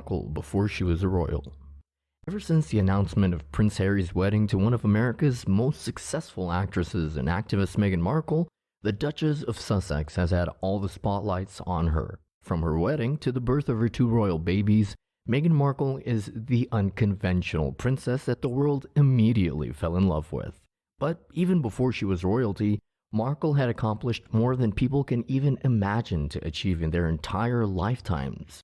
Markle before she was a royal. Ever since the announcement of Prince Harry's wedding to one of America's most successful actresses and activist Meghan Markle, the Duchess of Sussex has had all the spotlights on her. From her wedding to the birth of her two royal babies, Meghan Markle is the unconventional princess that the world immediately fell in love with. But even before she was royalty, Markle had accomplished more than people can even imagine to achieve in their entire lifetimes.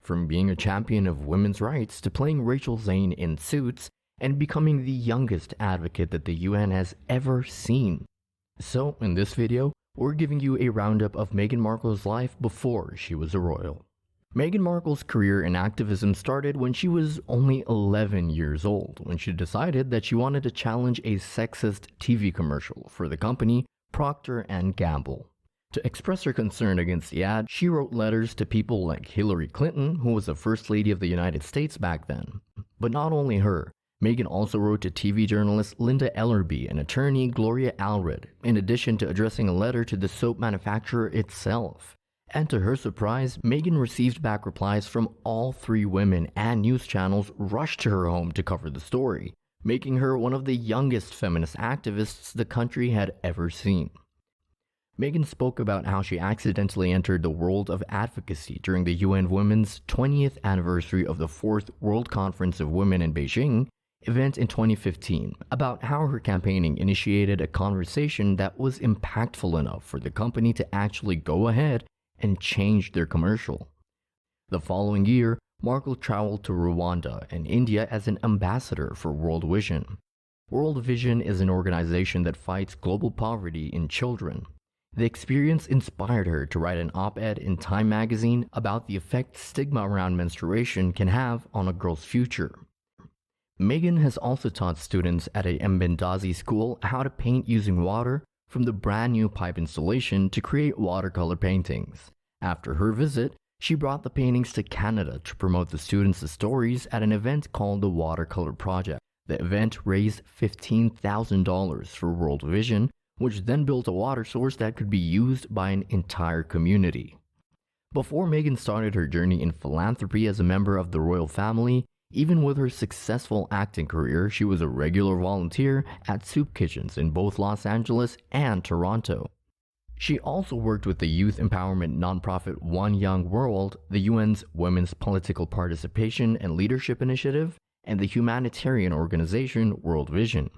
From being a champion of women's rights to playing Rachel Zane in Suits and becoming the youngest advocate that the UN has ever seen. So, in this video, we're giving you a roundup of Meghan Markle's life before she was a royal. Meghan Markle's career in activism started when she was only 11 years old, when she decided that she wanted to challenge a sexist TV commercial for the company Procter & Gamble. To express her concern against the ad, she wrote letters to people like Hillary Clinton, who was the First Lady of the United States back then. But not only her, Meghan also wrote to TV journalist Linda Ellerby and attorney Gloria Allred, in addition to addressing a letter to the soap manufacturer itself. And to her surprise, Meghan received back replies from all three women, and news channels rushed to her home to cover the story, making her one of the youngest feminist activists the country had ever seen. Meghan spoke about how she accidentally entered the world of advocacy during the UN Women's 20th anniversary of the 4th World Conference of Women in Beijing event in 2015, about how her campaigning initiated a conversation that was impactful enough for the company to actually go ahead and change their commercial. The following year, Markle traveled to Rwanda and India as an ambassador for World Vision. World Vision is an organization that fights global poverty in children. The experience inspired her to write an op-ed in Time magazine about the effect stigma around menstruation can have on a girl's future. Meghan has also taught students at a Mbendazi school how to paint using water, from the brand new pipe installation to create watercolor paintings. After her visit, she brought the paintings to Canada to promote the students' stories at an event called the Watercolor Project. The event raised $15,000 for World Vision, which then built a water source that could be used by an entire community. Before Meghan started her journey in philanthropy as a member of the royal family, even with her successful acting career, she was a regular volunteer at soup kitchens in both Los Angeles and Toronto. She also worked with the youth empowerment nonprofit One Young World, the UN's Women's Political Participation and Leadership Initiative, and the humanitarian organization World Vision.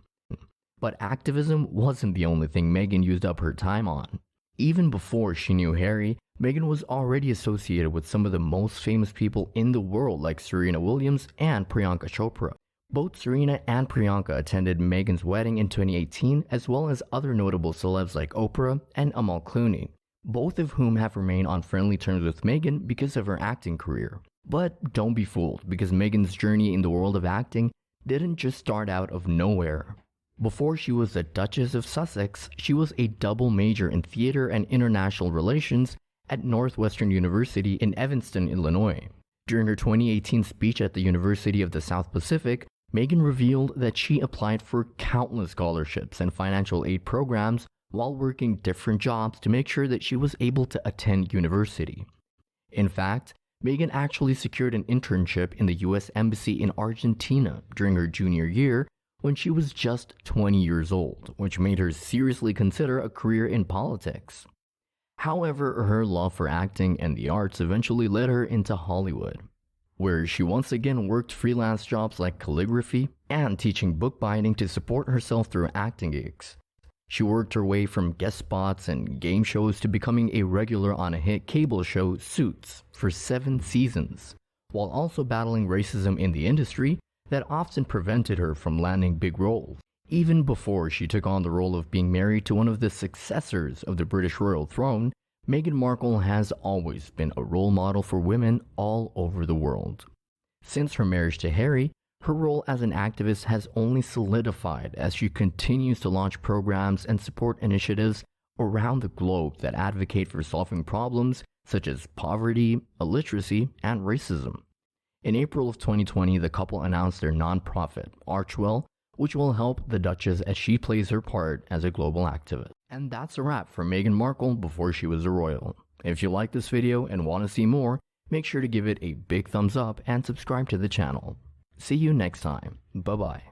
But activism wasn't the only thing Meghan used up her time on. Even before she knew Harry, Meghan was already associated with some of the most famous people in the world like Serena Williams and Priyanka Chopra. Both Serena and Priyanka attended Meghan's wedding in 2018, as well as other notable celebs like Oprah and Amal Clooney, both of whom have remained on friendly terms with Meghan because of her acting career. But don't be fooled, because Meghan's journey in the world of acting didn't just start out of nowhere. Before she was the Duchess of Sussex, she was a double major in theater and international relations at Northwestern University in Evanston, Illinois. During her 2018 speech at the University of the South Pacific, Meghan revealed that she applied for countless scholarships and financial aid programs while working different jobs to make sure that she was able to attend university. In fact, Meghan actually secured an internship in the US Embassy in Argentina during her junior year when she was just 20 years old, which made her seriously consider a career in politics. However, her love for acting and the arts eventually led her into Hollywood, where she once again worked freelance jobs like calligraphy and teaching bookbinding to support herself through acting gigs. She worked her way from guest spots and game shows to becoming a regular on a hit cable show, Suits, for 7 seasons, while also battling racism in the industry that often prevented her from landing big roles. Even before she took on the role of being married to one of the successors of the British royal throne, Meghan Markle has always been a role model for women all over the world. Since her marriage to Harry, her role as an activist has only solidified as she continues to launch programs and support initiatives around the globe that advocate for solving problems such as poverty, illiteracy, and racism. In April of 2020, the couple announced their nonprofit, Archwell, which will help the Duchess as she plays her part as a global activist. And that's a wrap for Meghan Markle before she was a royal. If you like this video and want to see more, make sure to give it a big thumbs up and subscribe to the channel. See you next time. Bye bye.